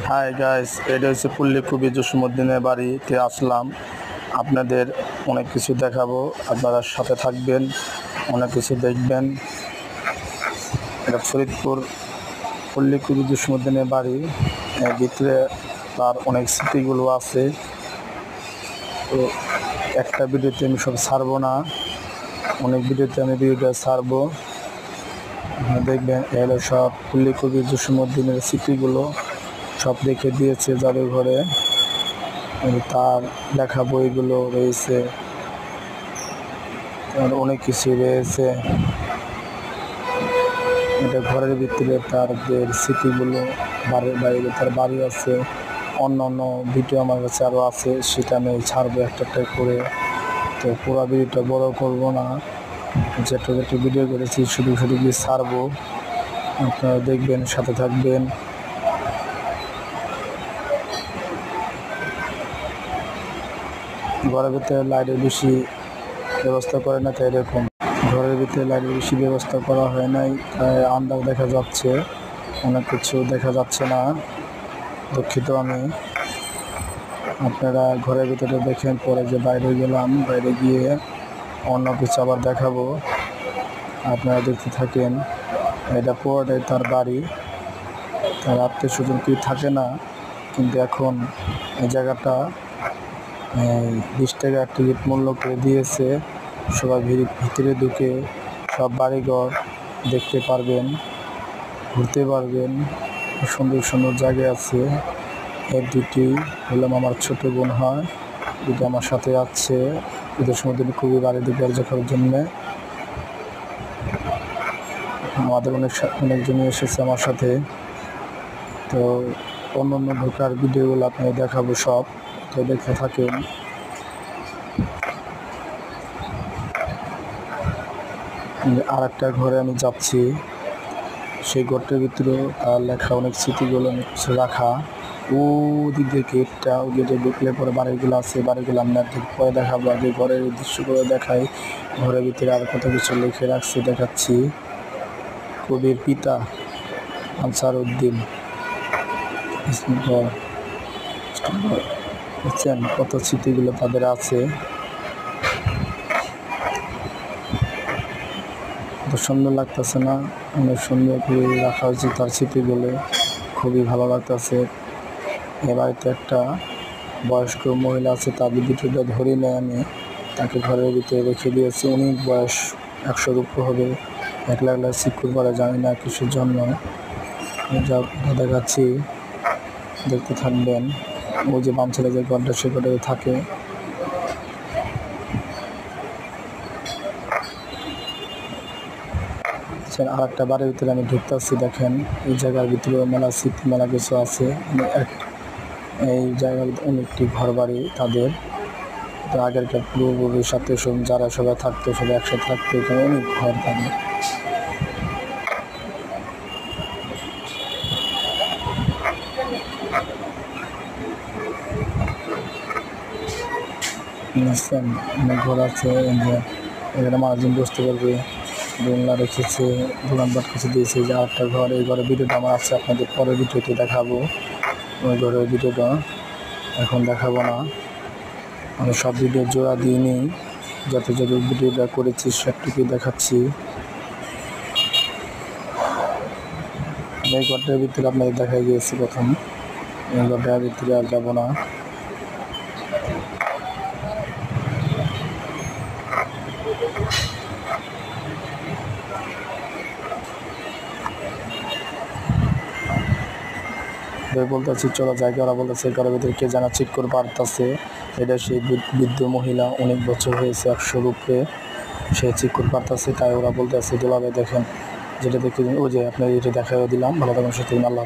Hi guys, এটা হচ্ছে পল্লী কবি জসীমউদ্দিনের বাড়িতে আসলাম। আপনাদের অনেক কিছু দেখাবো, আপনারা সাথে থাকবেন, অনেক কিছু দেখবেন। এটা ফরিদপুর পল্লী কবি জসীমউদ্দিনের বাড়ি। ভিতরে তার অনেক স্মৃতিগুলো আছে। তো একটা ভিডিওতে আমি সব ছাড়বো না, অনেক ভিডিওতে আমি ভিডিওটা ছাড়বো। দেখবেন এগুলো সব পল্লী কবি জসীমউদ্দিনের স্মৃতিগুলো সব রেখে দিয়েছে জাদুঘরে। তার লেখা বইগুলো রয়েছে, অনেক কিছু রয়েছে। এটা ঘরের ভিতরে তাদের স্মৃতিগুলো, বাড়ির বাইরে তার বাড়ি আছে। অন্য অন্য ভিডিও আমার কাছে আরও আছে, সেটা আমি ছাড়বো একটা একটা করে। তো পুরো ভিডিওটা বড় করবো না, যেটা যেটা ভিডিও করেছি শুধু শুধু গিয়ে ছাড়বো। আপনারা দেখবেন, সাথে থাকবেন। ঘরের ভিতরে লাইটের বেশি ব্যবস্থা করে না, তাই এরকম ঘরের ভিতরে লাইটের বেশি ব্যবস্থা করা হয় নাই, তাই আন্দাজ দেখা যাচ্ছে, অনেক কিছু দেখা যাচ্ছে না। দুঃখিত আমি। আপনারা ঘরের ভিতরে দেখেন, পরে যে বাইরে গেলাম, বাইরে গিয়ে অন্য কিছু আবার দেখাবো, আপনারা দেখতে থাকেন। এটা পুরোটাই তার বাড়ি, তার আত্মীয় স্বজন কি থাকে না, কিন্তু এখন এই জায়গাটা 20 টাকা টিকিট মূল্য করে দিয়েছে। সবাই ভিতরে ঢুকে সব বাড়িঘর দেখতে পারবেন, ঘুরতে পারবেন। সুন্দর সুন্দর জায়গা আছে। এর দুটি হলাম আমার ছোট বোন হয়, দুটো আমার সাথে আছে। ঈদের সময় খুবই বাড়ি দিকে করার জন্যে আমাদের অনেকজনই এসেছে আমার সাথে। তো অন্য অন্য ঢোকার ভিডিওগুলো আপনাকে দেখাবো সব, তো দেখতে থাকেন। আর একটা ঘরে আমি যাচ্ছি, সেই ঘরটার ভিতরে তার লেখা অনেক স্মৃতিগুলো, অনেক কিছু রাখা। ও দিক দিয়ে গেটটা, ওই গেটে ঢুকলে পরে বাড়িগুলো আছে, বাড়িগুলো আমি পরে দেখাবো। আগে ঘরের দৃশ্যগুলো দেখাই। ঘরের ভিতরে আর কত কিছু লিখে রাখছি, দেখাচ্ছি। কবির পিতা আনসারউদ্দিন, বুঝছেন কত স্মৃতিগুলো তাদের আছে। কত সুন্দর লাগতেছে না? অনেক সুন্দর করে রাখা হয়েছে তার স্মৃতিগুলো, খুবই ভালো লাগতেছে। এ বাড়িতে একটা বয়স্ক মহিলা আছে, তার ভিডিওটা ধরি নেয় আমি, তাকে ঘরের ভিতরে রেখে দিয়েছি। অনেক বয়স, 100-র উপর হবে। একলা একলা শিক্ষুর পরে জানি না কিসের জন্য। যা দেখাচ্ছি, দেখতে থাকবেন। ওই যে বাম ছেলে যে ঘরটা, সে ঘরে থাকে। আর একটা বাড়ির ভিতরে আমি ঢুকতেছি, দেখেন এই জায়গার ভিতরে মেলা স্মৃতি, মেলা কিছু আছে। এই জায়গার অনেকটি ঘর বাড়ি তাদের। তো আগেরকার পূর্বপুরুষের সাথে যারা সবাই থাকতো, সবাই একসাথে থাকতো, এখানে অনেক ঘর থাকে। অনেক ঘর আছে, এখানে মানুষজন বসতে পারবে। দোলনা রেখেছে, দোকানপাট কিছু দিয়েছে। যে আরেকটা ঘর, এই ঘরের ভিডিওটা আমার আছে, আপনাদের পরের ভিডিওতে দেখাবো। ওই ঘরের ভিডিওটা এখন দেখাবো না, আমি সব ভিডিও জোড়া দিয়ে নিই, যত যত ভিডিওটা করেছি সবটুকুই দেখাচ্ছি। এই ঘরটার ভিতরে আপনাদের দেখা গিয়েছি প্রথম, এই ঘরটার ভিতরে আর যাবো না। বলতেছি চলো জায়গা, ওরা বলতেছে ঘরের ভিতরে কে জানা চিট করে পারতেছে। এটা সেই বৃদ্ধ মহিলা, অনেক বছর হয়েছে, 100-র উপরে, সে চিট করে পারতেছে। তাই ওরা বলতেছে দুলাভাই দেখেন, যেটা দেখে ওই যে আপনার এটা দেখা দিলাম। ভালো থাকুন, সুস্থ থাকুন, আল্লাহ।